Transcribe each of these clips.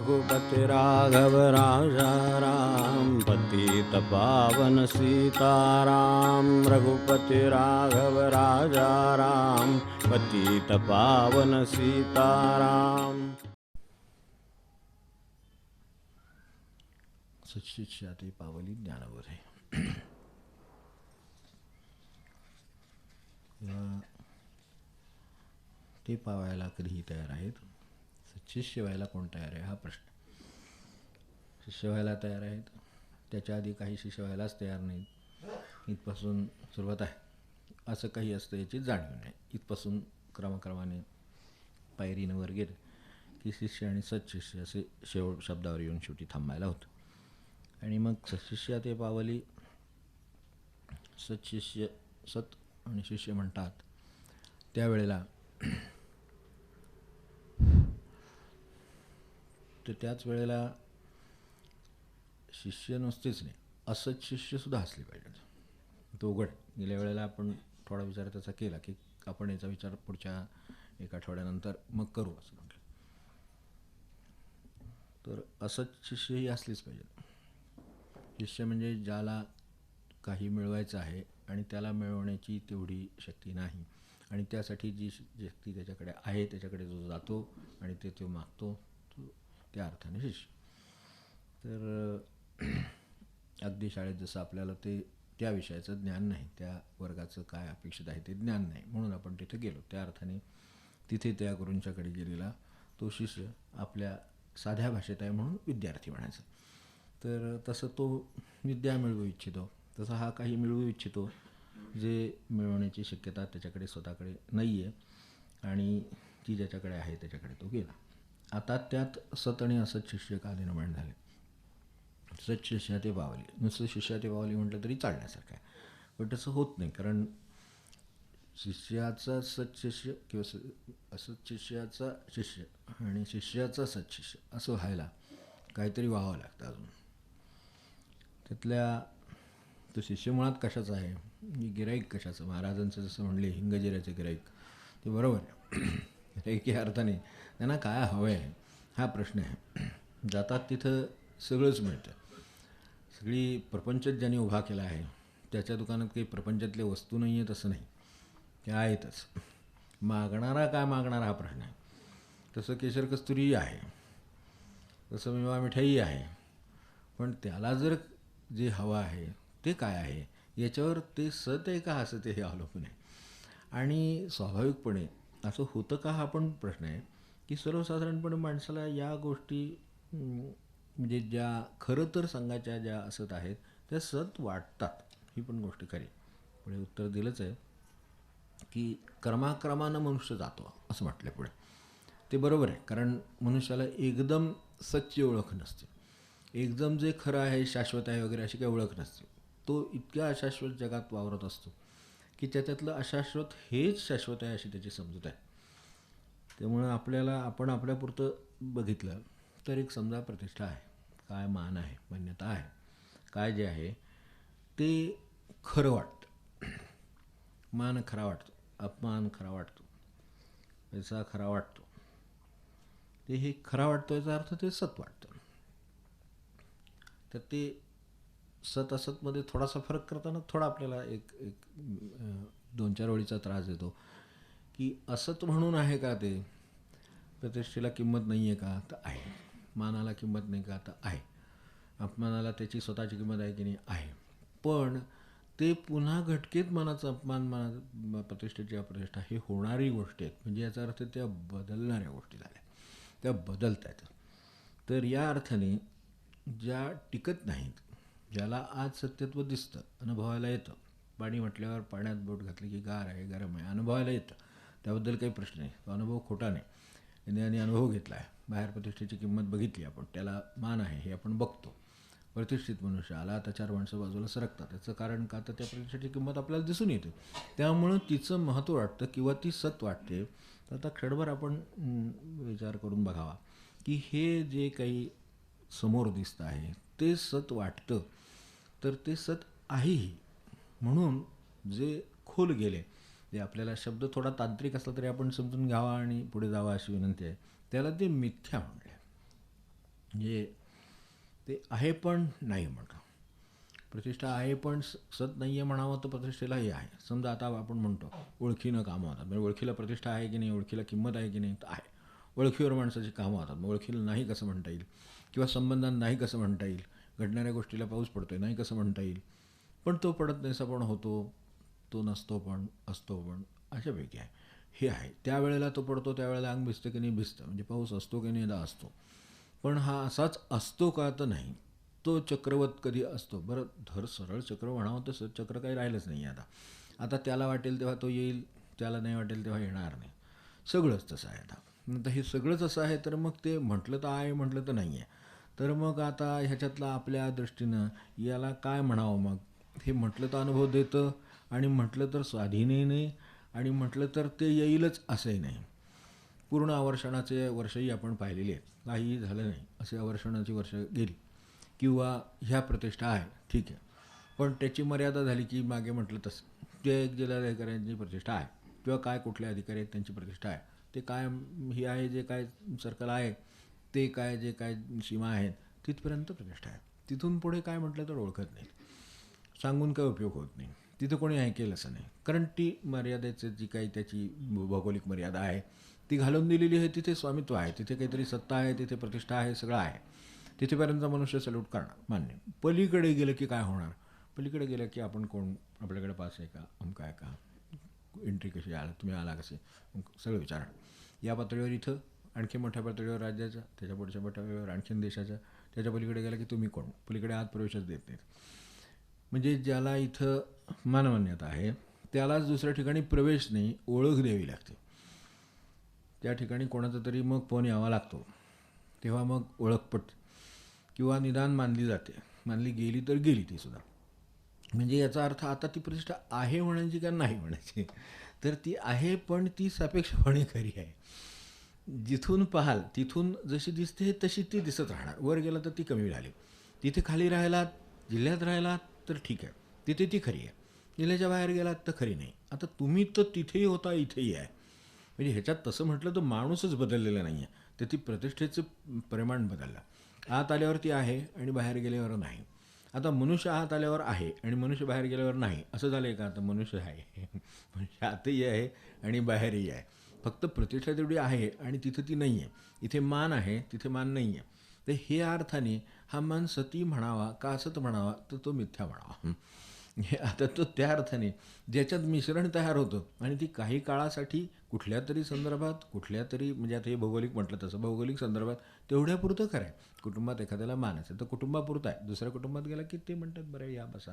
रघुपति राघव राजा राम, पतित पावन सीताराम। रघुपति राघव राजा राम, पतित पावन सीताराम। सच्चिष्याते पावली ज्ञानवरे. ते पावायला कधीही तयार आहेत. शिष्य व्हायला कोण तयार आहे हा प्रश्न. शिष्य व्हायला तयार आहेत, त्याच्या आधी काही शिष्य व्हायलाच तयार नाहीत. इथपासून सुरुवात आहे. असं काही असतं याची जाणीव नाही. इथपासून क्रमाक्रमाने पायरीनं वर गेलं की शिष्य आणि सत्शिष्य असे शेवट शब्दावर येऊन शेवटी थांबायला होतं. आणि मग सत्शिष्या ते पावली, सत्शिष्य सत आणि शिष्य म्हणतात त्यावेळेला तर त्याच वेळेला शिष्य नुसतेच नाही, असंच शिष्यसुद्धा असले पाहिजेत. तो उघड गेल्या वेळेला आपण थोडा विचार त्याचा केला की आपण याचा विचार पुढच्या एका आठवड्यानंतर मग करू असं म्हटलं. तर असंच शिष्यही असलीच पाहिजेत. शिष्य म्हणजे ज्याला काही मिळवायचं आहे आणि त्याला मिळवण्याची तेवढी शक्ती नाही, आणि त्यासाठी जी शक्ती त्याच्याकडे आहे त्याच्याकडे जो जातो आणि ते तो मागतो, तो त्या अर्थाने शिष्य. तर अगदी शाळेत जसं आपल्याला ते त्या विषयाचं ज्ञान नाही, त्या वर्गाचं काय अपेक्षित आहे ते ज्ञान नाही, म्हणून आपण तिथे गेलो. त्या अर्थाने तिथे त्या गुरूंच्याकडे गेलेला तो शिष्य आपल्या साध्या भाषेत आहे म्हणून विद्यार्थी म्हणायचा. तर तसं तो विद्या मिळवू इच्छितो, तसा हा काही मिळवू इच्छितो जे मिळवण्याची शक्यता त्याच्याकडे स्वतःकडे नाही आहे, आणि ती ज्याच्याकडे आहे त्याच्याकडे तो गेला. आता त्यात सत आणि असत शिष्य का निर्माण झाले. सत शिष्या ते पावली, नुसतं शिष्या ते पावली म्हटलं तरी चालण्यासारखं आहे, पण तसं होत नाही. कारण शिष्याचा सत्शिष्य किंवा असत शिष्याचा शिष्य आणि शिष्याचा सत्शिष्य असं व्हायला काहीतरी व्हावं लागतं अजून. त्यातल्या तो शिष्य मुळात कशाचा आहे, गिराईक कशाचं. महाराजांचं जसं म्हणले हिंगजिऱ्याचे गिराईक, ते बरोबर आहे. एकी अर्थाने त्यांना काय हवं आहे हा प्रश्न आहे. जातात तिथं सगळंच मिळतं. सगळी प्रपंचच ज्यांनी उभा केला आहे त्याच्या दुकानात काही प्रपंचातल्या वस्तू नाही आहेत असं नाही, त्या आहेतच. मागणारा काय मागणारा हा प्रश्न आहे. तसं केशर कस्तुरीही आहे, तसं मेवा मिठाई आहे, पण त्याला जर जे हवं आहे ते काय आहे याच्यावर ते सत आहे का असं ते हे अवलंबून आहे. आणि स्वाभाविकपणे असं होतं का हा पण प्रश्न आहे की सर्वसाधारणपणे माणसाला या गोष्टी म्हणजे ज्या खरं तर सांगायच्या ज्या असत आहेत त्या सत वाटतात, ही पण गोष्ट खरी. पुढे उत्तर दिलंच आहे की क्रमाक्रमानं मनुष्य जातो असं म्हटलं पुढे. ते बरोबर आहे, कारण मनुष्याला एकदम सच्ची ओळख नसते. एकदम जे खरं आहे शाश्वत आहे वगैरे अशी काही ओळख नसते. तो इतक्या अशाश्वत जगात वावरत असतो की त्याच्यातलं अशाश्वत हेच शाश्वत आहे अशी त्याची समजूत आहे. त्यामुळं आपण आपल्यापुरतं बघितलं तर एक समजा प्रतिष्ठा आहे, काय मान आहे, मान्यता आहे, काय जे आहे ते खरं वाटतं. मान खरा वाटतो, अपमान खरा वाटतो, पैसा खरा वाटतो. ते हे खरा वाटतो याचा अर्थ ते सत वाटतं. तर ते सत असतमध्ये थोडासा फरक करताना थोडा आपल्याला एक एक 2-4 ओळीचा त्रास देतो की असत म्हणून आहे का ते. प्रतिष्ठेला किंमत नाही आहे का, तर आहे. मानाला किंमत नाही का, तर आहे. अपमानाला त्याची स्वतःची किंमत आहे की नाही, आहे. पण ते पुन्हा घटकेत मानाचा अपमान, प्रतिष्ठेची अप्रतिष्ठा हे होणारी गोष्टी आहेत. म्हणजे याचा अर्थ त्या बदलणाऱ्या गोष्टी झाल्या, त्या बदलत आहेत. तर या अर्थाने ज्या टिकत नाहीत, ज्याला आज सत्यत्व दिसतं, अनुभवायला येतं, पाणी म्हटल्यावर पाण्यात बोट घातली की गार आहे, गरम आहे, अनुभवायला येतं, त्याबद्दल काही प्रश्न नाही. तो अनुभव खोटा नाही. त्यांनी अनुभव घेतला आहे. बाहेर प्रतिष्ठेची किंमत बघितली आपण, त्याला मान आहे हे आपण बघतो. प्रतिष्ठित मनुष्य आला आता 4 माणसं बाजूला सरकतात. त्याचं कारण का, तर त्या प्रतिष्ठेची किंमत आपल्याला दिसून येते. त्यामुळं तिचं महत्त्व वाटतं किंवा ती सत वाटते. तर आता क्षणभर आपण विचार करून बघावा की हे जे काही समोर दिसतं आहे ते सत वाटतं, तर ते सत आहेही. म्हणून जे खोल गेले, जे आपल्याला शब्द थोडा तांत्रिक असला तरी आपण समजून घ्यावा आणि पुढे जावा अशी विनंती आहे, त्याला ते मिथ्या म्हणले. म्हणजे ते आहे पण नाही म्हणतो. प्रतिष्ठा आहे पण सत नाही आहे म्हणावं तर प्रतिष्ठेलाही आहे. समजा आता आपण म्हणतो ओळखीनं कामं होतात, म्हणजे ओळखीला प्रतिष्ठा आहे की नाही, ओळखीला किंमत आहे की नाही, तर आहे. ओळखीवर माणसाची कामं होतात, मग ओळखीला नाही कसं म्हणता येईल, किंवा संबंधात नाही कसं म्हणता येईल, घडणाऱ्या गोष्टीला पाऊस पडतोय नाही कसं म्हणता येईल. पण तो पडत नाहीसा पण होतो, तो नसतो पण असतो पण, अशापैकी आहे. हे आहे, त्यावेळेला तो पडतो, त्यावेळेला अंग भिजतं की नाही भिजतं, म्हणजे पाऊस असतो की नाही असतो. पण हा असाच असतो का तर नाही, तो चक्रवत कधी असतो. बरं, धर सरळ चक्र म्हणावं तर चक्र काही राहिलंच नाही आता. आता त्याला वाटेल तेव्हा तो येईल, त्याला नाही वाटेल तेव्हा येणार नाही. सगळंच तसं आहे आता. नंतर हे सगळंच असं आहे तर मग ते म्हटलं तर आहे, म्हटलं तर नाही आहे. तर मग आता ह्याच्यातलं आपल्या दृष्टीनं याला काय म्हणावं मग? हे म्हटलं तर अनुभव देतं, आणि म्हटलं तर स्वाधीनही नाही, आणि म्हटलं तर ते येईलच असंही नाही. पूर्ण आवर्षणाचे वर्षही आपण पाहिलेली आहेत, काहीही झालं नाही असे आवर्षणाची वर्ष गेली, किंवा ह्या प्रतिष्ठा आहे ठीक आहे, पण त्याची मर्यादा झाली की मागे म्हटलं तसं ते एक जिल्हाधिकाऱ्यांची प्रतिष्ठा आहे, किंवा काय कुठले अधिकारी आहेत त्यांची प्रतिष्ठा आहे, ते काय ही आहे, जे काय सर्कल आहे ते काय, जे काय सीमा आहेत तिथपर्यंत प्रतिष्ठा आहे. तिथून पुढे काय म्हटलं तर ओळखत नाही, सांगून काय उपयोग होत नाही. तिथं कोणी ऐकेल असं नाही, कारण ती मर्यादेचं जी काही त्याची भौगोलिक मर्यादा आहे ती घालून दिलेली आहे. तिथे स्वामित्व आहे, तिथे काहीतरी सत्ता आहे, तिथे प्रतिष्ठा आहे, सगळं आहे. तिथेपर्यंत मनुष्य सल्यूट करणार, मान्य. पलीकडे गेलं की काय होणार? पलीकडे गेलं की आपण कोण, आपल्याकडे पास आहे का, अमका आहे का, एंट्री कशी आला, तुम्ही आला कसे, सगळं विचारणं. या पातळीवर इथं आणखी मोठ्या पातळीवर राज्याच्या, त्याच्या पुढच्या पातळीवर आणखीन देशाच्या, त्याच्या पलीकडे गेला की तुम्ही कोण, पलीकडे आत प्रवेशच देत नाहीत. म्हणजे ज्याला इथं मानमान्यता आहे त्यालाच दुसऱ्या ठिकाणी प्रवेश नाही, ओळख द्यावी लागते. त्या ठिकाणी कोणाचा तरी मग फोन यावा लागतो, तेव्हा मग ओळख पडते, किंवा निदान मानली जाते. मानली गेली तर गेली ती सुद्धा. म्हणजे याचा अर्थ आता ती प्रतिष्ठा आहे म्हणायची का नाही म्हणायची, तर ती आहे पण ती सापेक्षपणे खरी आहे. जिथून पाहाल तिथून जशी दिसते तशी ती दिसत राहणार. वर गेला तर ती कमी झाली, तिथे खाली राहिलात, जिल्ह्यात राहिलात तर ठीक आहे, तिथे ती खरी आहे. जिल्ह्याच्या बाहेर गेलात तर खरी नाही. आता तुम्ही तर तिथेही होता इथेही आहे, म्हणजे ह्याच्यात तसं म्हटलं तर माणूसच बदललेला नाही आहे, तर ती प्रतिष्ठेचं परिमाण बदललं. आत आल्यावर ती आहे आणि बाहेर गेल्यावर नाही. आता मनुष्य आत आल्यावर आहे आणि मनुष्य बाहेर गेल्यावर नाही असं झालं आहे का? आता मनुष्य आहे, मनुष्य आतही आहे आणि बाहेरही आहे, फक्त प्रतिष्ठा तेवढी आहे आणि तिथं ती नाही आहे. इथे मान आहे, तिथे मान नाही आहे. तर हे अर्थाने हा मान सती म्हणावा का असत म्हणावा, तर तो मिथ्या म्हणावा. आता तो त्या अर्थाने ज्याच्यात मिश्रण तयार होतं, आणि ती काही काळासाठी कुठल्या तरी संदर्भात, कुठल्या तरी, म्हणजे आता हे भौगोलिक म्हटलं तसं भौगोलिक संदर्भात तेवढ्यापुरतं खरं आहे. कुटुंबात एखाद्याला मान असेल तर कुटुंबापुरतं आहे, दुसऱ्या कुटुंबात गेला की ते म्हणतात बरं या बसा,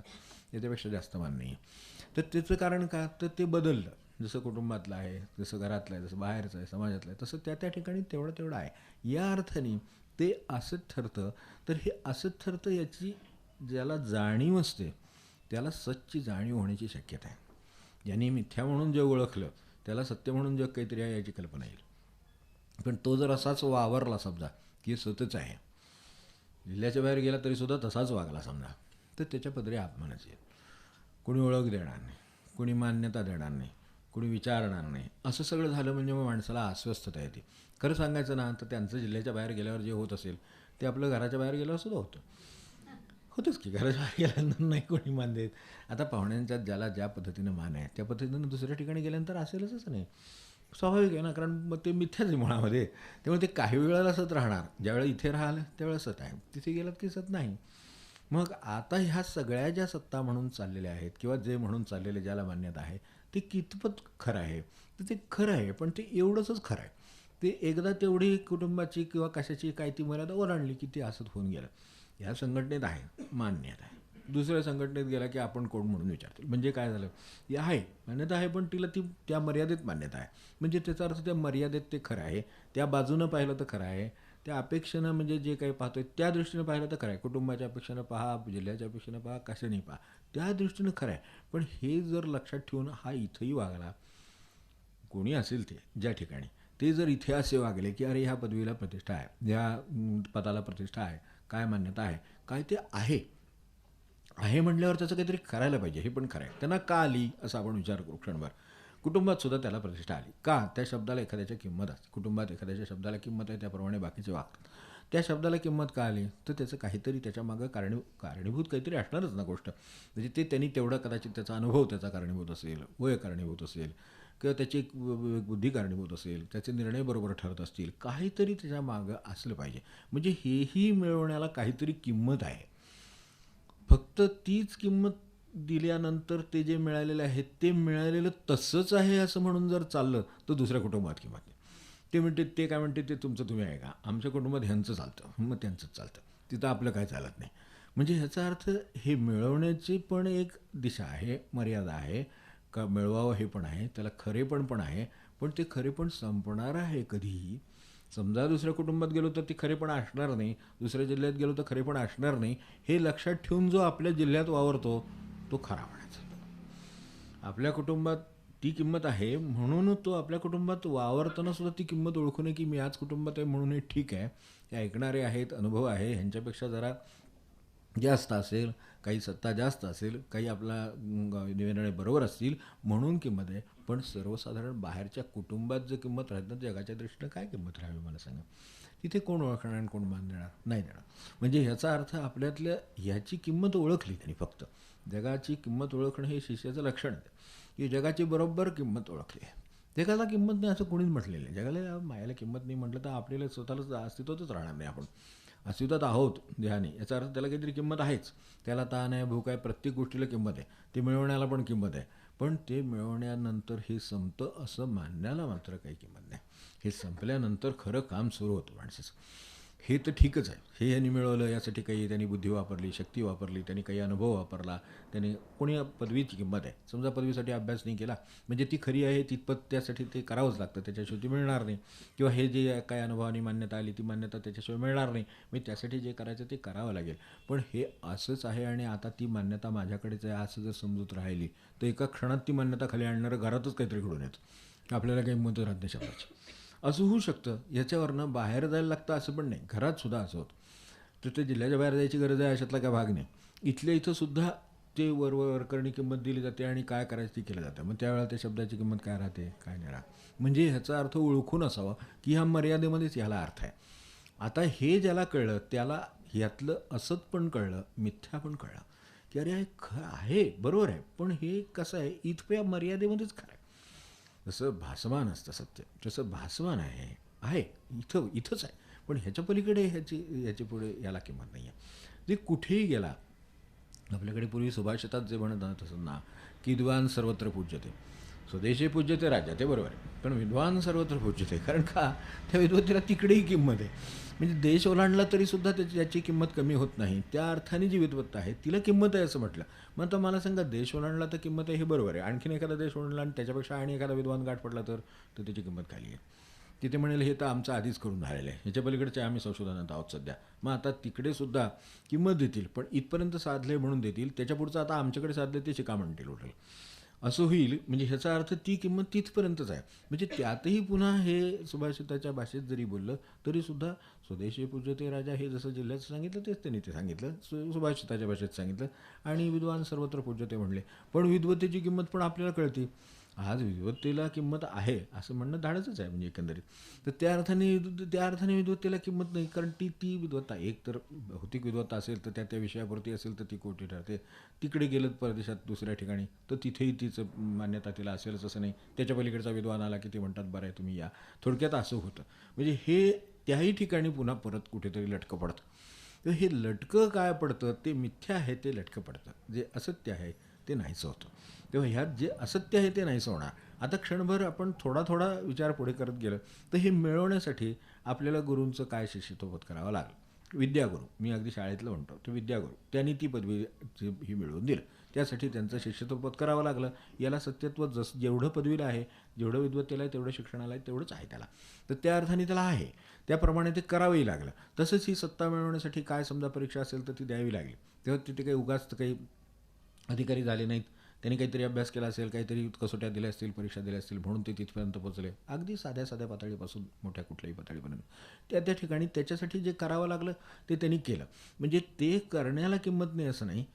याच्यापेक्षा जास्त मान नाही आहे. तर त्याचं कारण का, तर ते बदललं. जसं कुटुंबातलं आहे, जसं घरातलं आहे, जसं बाहेरचं आहे, समाजातलं आहे, तसं त्या त्या ठिकाणी तेवढं तेवढं आहे. या अर्थाने ते असंच ठरतं. तर हे असंच ठरतं याची ज्याला जाणीव असते त्याला सच्ची जाणीव होण्याची शक्यता आहे. ज्यांनी मिथ्या म्हणून जग ओळखलं त्याला सत्य म्हणून जग काहीतरी आहे याची कल्पना येईल. पण तो जर असाच वावरला समजा की सतच आहे, जिल्ह्याच्या बाहेर गेला तरीसुद्धा तसाच वागला समजा, तर त्याच्या पदरी अपमानच येईल. कोणी ओळख देणार नाही, कोणी मान्यता देणार नाही, कोणी विचारणार नाही. असं सगळं झालं म्हणजे मग माणसाला अस्वस्थता येते. खरं सांगायचं ना तर त्यांचं जिल्ह्याच्या बाहेर गेल्यावर जे होत असेल ते आपलं घराच्या बाहेर गेल्यावर सुद्धा होतंच की. घराच्या बाहेर गेल्यानंतर नाही कोणी मान देत. आता पाहुण्यांच्यात ज्याला ज्या पद्धतीनं मान आहे त्या पद्धतीनं दुसऱ्या ठिकाणी गेल्यानंतर असेलच असं नाही, स्वाभाविक आहे ना, कारण मग ते मिथ्याच आहे मुळामध्ये. त्यामुळे ते काही वेळेला सत राहणार, ज्यावेळेला इथे राहिलं त्यावेळेला सत आहे, तिथे गेलात की सत नाही. मग आता ह्या सगळ्या ज्या सत्ता म्हणून चाललेल्या आहेत किंवा जे म्हणून चाललेले ज्याला मान्यता आहे ते कितपत खरं आहे, तर ते खरं आहे पण ते एवढंच खरं आहे. ते एकदा तेवढी कुटुंबाची किंवा कशाची काय ती मर्यादा ओलांडली की ते असत होऊन गेलं. ह्या संघटनेत आहे, मान्यता आहे. दुसऱ्या संघटनेत गेला की आपण कोण म्हणून विचारतो, म्हणजे काय झालं, ही आहे मान्यता आहे पण तिला ती त्या मर्यादेत मान्यता आहे, म्हणजे त्याचा अर्थ त्या मर्यादेत ते खरं आहे. त्या बाजूनं पाहिलं तर खरं आहे, त्या अपेक्षेनं म्हणजे जे काही पाहतोय त्या दृष्टीनं पाहिलं तर खरं आहे. कुटुंबाच्या अपेक्षेनं पहा, जिल्ह्याच्या अपेक्षेनं पहा, कशाने पहा, त्या दृष्टीनं खरं आहे. पण हे जर लक्षात ठेवून हा इथंही वागला, कोणी असेल ते ज्या ठिकाणी, ते जर इथे असे वागले की अरे ह्या पदवीला प्रतिष्ठा आहे, ह्या पदाला प्रतिष्ठा आहे, काय मान्यता आहे, काय ते आहे आहे म्हटल्यावर त्याचं काहीतरी करायला पाहिजे, हे पण खरं आहे. त्यांना का आली असं आपण विचार करू क्षणभर. कुटुंबात सुद्धा त्याला प्रतिष्ठा आली का, त्या शब्दाला एखाद्याच्या किंमत असते, कुटुंबात एखाद्याच्या शब्दाला किंमत आहे त्याप्रमाणे बाकीचे वागतात. त्या शब्दाला किंमत का आली तर त्याचं काहीतरी त्याच्यामागं कारणीभूत काहीतरी असणारच ना गोष्ट. म्हणजे ते त्यांनी तेवढा कदाचित त्याचा अनुभव त्याचा कारणीभूत असेल, वय कारणीभूत असेल किंवा त्याची एक बुद्धी कारणीभूत असेल, त्याचे निर्णय बरोबर ठरत असतील, काहीतरी त्याच्या मागं असलं पाहिजे. म्हणजे हेही मिळवण्याला काहीतरी किंमत आहे. फक्त तीच किंमत दिल्यानंतर ते जे मिळालेलं आहे ते मिळालेलं तसंच आहे असं म्हणून जर चाललं तर दुसऱ्या कुटुंबात किंमत नाही. ते काय म्हणते ते तुमचं तुम्ही आहे का, आमच्या कुटुंबात ह्यांचं चालतं मग त्यांचंच चालतं, तिथं आपलं काय चालत नाही. म्हणजे ह्याचा अर्थ हे मिळवण्याची पण एक दिशा आहे, मर्यादा आहे. का मिळवावं हे पण आहे, त्याला खरेपण आहे. पण ते खरेपण संपणार आहे कधीही. समजा दुसऱ्या कुटुंबात गेलो तर ती खरेपण असणार नाही, दुसऱ्या जिल्ह्यात गेलो तर खरेपण असणार नाही, हे लक्षात ठेवून जो आपल्या जिल्ह्यात वावरतो तो खरा म्हणायचा. आपल्या कुटुंबात ती किंमत आहे म्हणून तो आपल्या कुटुंबात वावरताना सुद्धा ती किंमत ओळखू नये की मी आज कुटुंबात आहे म्हणून हे ठीक आहे, हे ऐकणारे आहेत, अनुभव आहे, ह्यांच्यापेक्षा जरा जास्त असेल, काही सत्ता जास्त असेल, काही आपला निर्णय बरोबर असतील म्हणून किंमत आहे. पण सर्वसाधारण बाहेरच्या कुटुंबात जर किंमत राहत ना जगाच्या दृष्टीनं काय किंमत राहावी मला सांगा. तिथे कोण ओळखणार आणि कोण मान देणार, नाही देणार. म्हणजे ह्याचा अर्थ आपल्यातल्या ह्याची किंमत ओळखली त्यांनी. फक्त जगाची किंमत ओळखणं हे शिष्याचं लक्षण आहे की जगाची बरोबर किंमत ओळखली आहे. जगाला किंमत नाही असं कोणीच म्हटलेलं नाही. जगाला मायाला किंमत नाही म्हटलं तर आपल्याला स्वतःलाच अस्तित्वातच राहणार नाही. आपण अस्तित्वात आहोत देहाने, याचा अर्थ त्याला काहीतरी किंमत आहेच. त्याला ताण आहे, भूक आहे, प्रत्येक गोष्टीला किंमत आहे. ते मिळवण्याला पण किंमत आहे. पण ते मिळवण्यानंतर हे संपतं असं मानण्याला मात्र काही किंमत नाही. हे संपल्यानंतर खरं काम सुरू होतं माणसाचं. हे तर ठीकच आहे, हे ह्यांनी मिळवलं, यासाठी काही त्यांनी बुद्धी वापरली, शक्ती वापरली, त्यांनी काही अनुभव वापरला, त्यांनी कोणी पदवीची किंमत आहे. समजा पदवीसाठी अभ्यास नाही केला म्हणजे ती खरी आहे तितपत त्यासाठी ते करावंच लागतं, त्याच्याशिवाय ती मिळणार नाही. किंवा हे जे काय अनुभवाने मान्यता आली ती मान्यता त्याच्याशिवाय मिळणार नाही. म्हणजे त्यासाठी जे करायचं ते करावं लागेल. पण हे असंच आहे आणि आता ती मान्यता माझ्याकडेच आहे असं जर समजूत राहिली तर एका क्षणात ती मान्यता खाली आणणारं घरातच काहीतरी घडून येतं. आपल्याला काही मत राहत नाही शब्दाची. असं होऊ शकतं. याच्यावरनं बाहेर जायला लागतं असं पण नाही, घरातसुद्धा असं होतं. तर ते जिल्ह्याच्या बाहेर जायची गरज आहे अशातला काय भाग नाही. इथल्या इथंसुद्धा ते वरकरणी किंमत दिली जाते आणि काय करायचं ती केलं जातं. मग त्यावेळेला त्या शब्दाची किंमत काय राहते, काय नाही राहत. म्हणजे ह्याचा अर्थ ओळखून असावा की ह्या मर्यादेमध्येच ह्याला अर्थ आहे. आता हे ज्याला कळलं त्याला ह्यातलं असत पण कळलं, मिथ्या पण कळलं की अरे आहे बरोबर आहे, पण हे कसं आहे इथप्या मर्यादेमध्येच खरं आहे. जसं भासमान असतं सत्य, तसं भासमान आहे इथंच आहे. पण ह्याच्या पलीकडे ह्याची पुढे याला किंमत नाही आहे. ते कुठेही गेला. आपल्याकडे पूर्वी सुभाषितात जे म्हणत असं ना की विद्वान सर्वत्र पूज्यते, स्वदेशी पूज्यते राजा, ते बरोबर आहे. पण विद्वान सर्वत्र पूज्यते, कारण का त्या विद्वत्तेला तिकडेही किंमत आहे. म्हणजे देश ओलांडला तरीसुद्धा त्याची किंमत कमी होत नाही. त्या अर्थाने जी विद्वत्ता आहे तिला किंमत आहे असं म्हटलं. मग आता मला सांगा देश ओलांडला तर किंमत आहे हे बरोबर आहे. आणखीन एखादा देश ओलांडला आणि त्याच्यापेक्षा आणि एखादा विद्वान गाठ पडला तर त्याची किंमत खाली आहे. तिथे म्हणेल हे तर आमचं आधीच करून झालेलं आहे, ह्याच्या पलीकडचे आम्ही संशोधनात आहोत सध्या. मग आता तिकडे सुद्धा किंमत देतील, पण इथपर्यंत साधले म्हणून देतील, त्याच्या पुढचं आता आमच्याकडे साधले ते शिका म्हणतील उठेल असं होईल. म्हणजे ह्याचा अर्थ ती किंमत तिथपर्यंतच आहे. म्हणजे त्यातही पुन्हा हे सुभाषिताच्या भाषेत जरी बोललं तरीसुद्धा स्वदेशी पूज्यते राजा हे जसं जिल्ह्यात सांगितलं तेच त्यांनी ते सांगितलं, सुभाषिताच्या भाषेत सांगितलं. आणि विद्वान सर्वत्र पूज्यते म्हणले. पण विद्वत्तेची किंमत पण आपल्याला कळते. आज विद्वत्तेला किंमत आहे असं म्हणणं धाडसच आहे म्हणजे एकंदरीत. तर त्या अर्थाने विद्वत्तेला किंमत नाही, कारण ती विद्वत्ता एक तर भौतिक विद्वत्ता असेल तर त्या विषयापुरती असेल तर ती खोटी ठरते. तिकडे गेलं परदेशात दुसऱ्या ठिकाणी तर तिथेही तिचं मान्यता तिला असेलच असं नाही. त्याच्या पलीकडचा विद्वान आला की ते म्हणतात बरं आहे तुम्ही या. थोडक्यात असं होतं. म्हणजे हे त्याही ठिकाणी पुन्हा परत कुठेतरी लटकं पडतं. तर हे लटकं काय पडतं, ते मिथ्या आहे ते लटकं पडतं, जे असत्य आहे ते नाहीचं होतं. तेव्हा ह्यात जे असत्य आहे ते नाहीचं होणार. आता क्षणभर आपण थोडा विचार पुढे करत गेलं तर हे मिळवण्यासाठी आपल्याला गुरूंचं काय शिष्यत्व करावं लागलं. विद्यागुरू, मी अगदी शाळेतलं म्हणतो, तो विद्यागुरू त्यांनी ती पदवी ही मिळवून दिलं. त्यासाठी त्यांचं शिष्यत्व करावं लागलं. याला सत्यत्व जेवढं पदवीला आहे, जेवढं विद्वत्तेला आहे, तेवढं शिक्षणाला आहे, तेवढंच आहे त्याला. तर त्या अर्थाने त्याला आहे, त्याप्रमाणे ते करावंही लागलं. तसंच ही सत्ता मिळवण्यासाठी काय समजा परीक्षा असेल तर ती द्यावी लागली. तेव्हा तिथे काही उगाच काही अधिकारी झाले नाहीत, त्यांनी काहीतरी अभ्यास केला असेल, काहीतरी कसोट्या दिल्या असतील, परीक्षा दिल्या असतील म्हणून ते तिथपर्यंत पोहोचले. अगदी साध्या पातळीपासून मोठ्या कुठल्याही पातळीपर्यंत त्या ठिकाणी त्याच्यासाठी जे करावं लागलं ते त्यांनी केलं. म्हणजे ते करण्याला किंमत नाही असं नाही,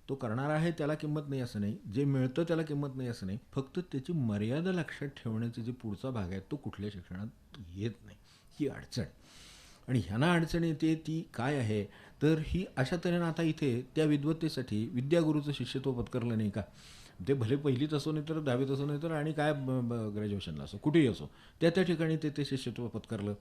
तो करणार आहे त्याला किंमत नाही असं नाही, जे मिळतं त्याला किंमत नाही असं नाही. फक्त त्याची मर्यादा लक्षात ठेवण्याचा जे पुढचा भाग आहे तो कुठल्या शिक्षणात येत नाही, ही अडचण. आणि ह्यांना अडचण येते ती काय आहे, तर ही अशा तऱ्हेनं आता इथे त्या विद्वत्तेसाठी विद्यागुरूचं शिष्यत्व पत्करलं नाही का. ते भले पहिलीत असो नाही तर दहावीत असो नाही तर आणि काय ग्रॅज्युएशनला असो कुठेही असो, त्या त्या ठिकाणी ते शिष्यत्व पत्करलं.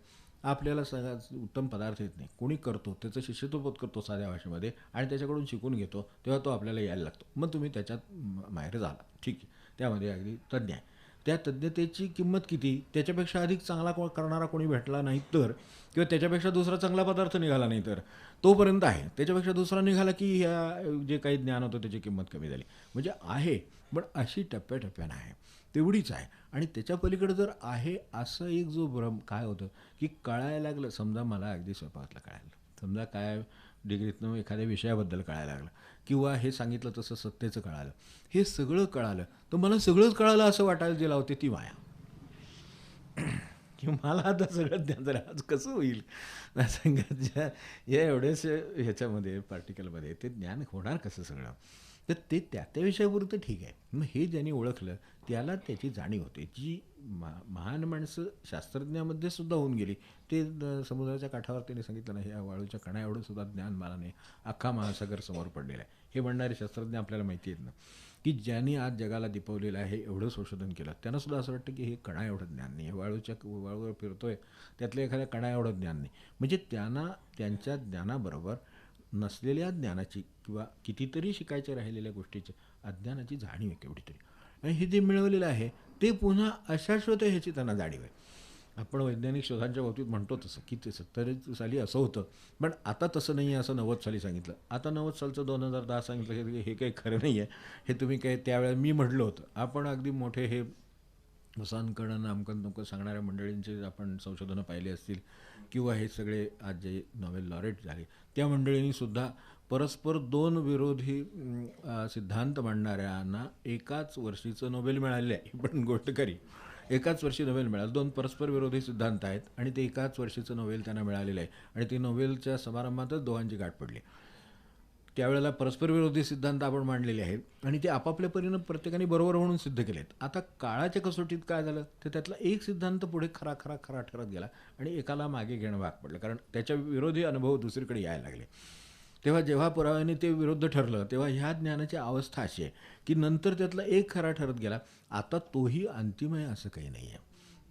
आपल्याला सगळ्यात उत्तम पदार्थ येत नाही, कोणी करतो त्याचं शिष्यत्व पत्करतो साध्या भाषेमध्ये आणि त्याच्याकडून शिकून घेतो, तेव्हा तो आपल्याला यायला लागतो. मग तुम्ही त्याच्यात माहेर झाला, ठीक आहे, त्यामध्ये अगदी तज्ज्ञ आहे. त्या तज्ज्ञतेची किंमत किती, त्याच्यापेक्षा अधिक चांगला करणारा कोणी भेटला नाही तर, किंवा त्याच्यापेक्षा दुसरा चांगला पदार्थ निघाला नाही तर तोपर्यंत आहे. त्याच्यापेक्षा दुसरा निघाला की ह्या जे काही ज्ञान होतं त्याची किंमत कमी झाली. म्हणजे आहे, पण अशी टप्प्याटप्प्यानं आहे, तेवढीच आहे. आणि त्याच्या पलीकडे जर आहे असं एक जो भ्रम काय होतं की कळायला लागलं, समजा मला अगदी स्वयंपाकातलं कळायला, समजा काय डिग्रीतनं एखाद्या विषयाबद्दल कळायला लागलं, किंवा हे सांगितलं तसं सत्तेचं कळालं, हे सगळं कळालं, तर मला सगळंच कळालं असं वाटायला जे लावते ती माया. की मला आता सगळं ज्ञान जरा आज कसं होईल संघाच्या या एवढ्याच ह्याच्यामध्ये पार्टिकलमध्ये ते ज्ञान होणार कसं सगळं. तर ते त्या त्या विषयापुरतं ठीक आहे. मग हे ज्यांनी ओळखलं त्याला त्याची जाणीव होते. जी महान माणसं शास्त्रज्ञामध्ये सुद्धा होऊन गेली, ते समुद्राच्या काठावर त्यांनी सांगितलं नाही, या वाळूच्या कणा एवढं सुद्धा ज्ञान मला नाही, अख्खा महासागर समोर पडलेला आहे. हे म्हणणारे शास्त्रज्ञ आपल्याला माहिती आहेत ना, की ज्यांनी आज जगाला दिपवलेलं आहे, एवढं संशोधन केलं, त्यांना सुद्धा असं वाटतं की हे कणा एवढं ज्ञान नाही, वाळूवर फिरतोय त्यातल्या एखाद्या कणा एवढं ज्ञान नाही. म्हणजे त्यांना त्यांच्या ज्ञानाबरोबर नसलेल्या ज्ञानाची किंवा कितीतरी शिकायच्या राहिलेल्या गोष्टीची अज्ञानाची जाणीव आहे केवढी तरी. आणि हे जे मिळवलेलं आहे ते पुन्हा अशाश्वत आहे ह्याची त्यांना जाणीव आहे. आपण वैज्ञानिक शोधांच्या बाबतीत म्हणतो तसं की ते 70 साली असं होतं, पण आता तसं नाही आहे असं 90 साली सांगितलं. आता 90 सालचं 2010 सांगितलं की हे काही खरं नाही आहे, हे तुम्ही काय त्यावेळेला मी म्हटलं होतं. आपण अगदी मोठे हे वसानकडं नामकन तमकं सांगणाऱ्या मंडळींचे आपण संशोधनं पाहिली असतील, किंवा हे सगळे आज जे नॉवेल लॉरेट झाले त्या मंडळींनीसुद्धा परस्पर दोन विरोधी सिद्धांत मांडणाऱ्यांना एकाच वर्षीचं नोबेल मिळालेलं आहे. ही पण गोष्ट खरी, एकाच वर्षी नोबेल मिळालं. दोन परस्पर विरोधी सिद्धांत आहेत आणि ते एकाच वर्षीचं नोबेल त्यांना मिळालेलं आहे. आणि ते नोबेलच्या समारंभातच दोघांची गाठ पडली. त्यावेळेला परस्पर विरोधी सिद्धांत आपण मांडलेले आहेत आणि ते आपापल्या परीनं प्रत्येकाने बरोबर म्हणून सिद्ध केलेत. आता काळाच्या कसोटीत काय झालं तर त्यातला एक सिद्धांत पुढे खरा ठरत गेला आणि एकाला मागे घेणं भाग पडलं, कारण त्याच्या विरोधी अनुभव दुसरीकडे यायला लागले. तेव्हा जेव्हा पुराव्याने ते विरुद्ध ठरलं तेव्हा ह्या ज्ञानाची अवस्था अशी आहे की नंतर त्यातला एक खरा ठरत गेला, आता तोही अंतिम आहे असं काही नाही आहे,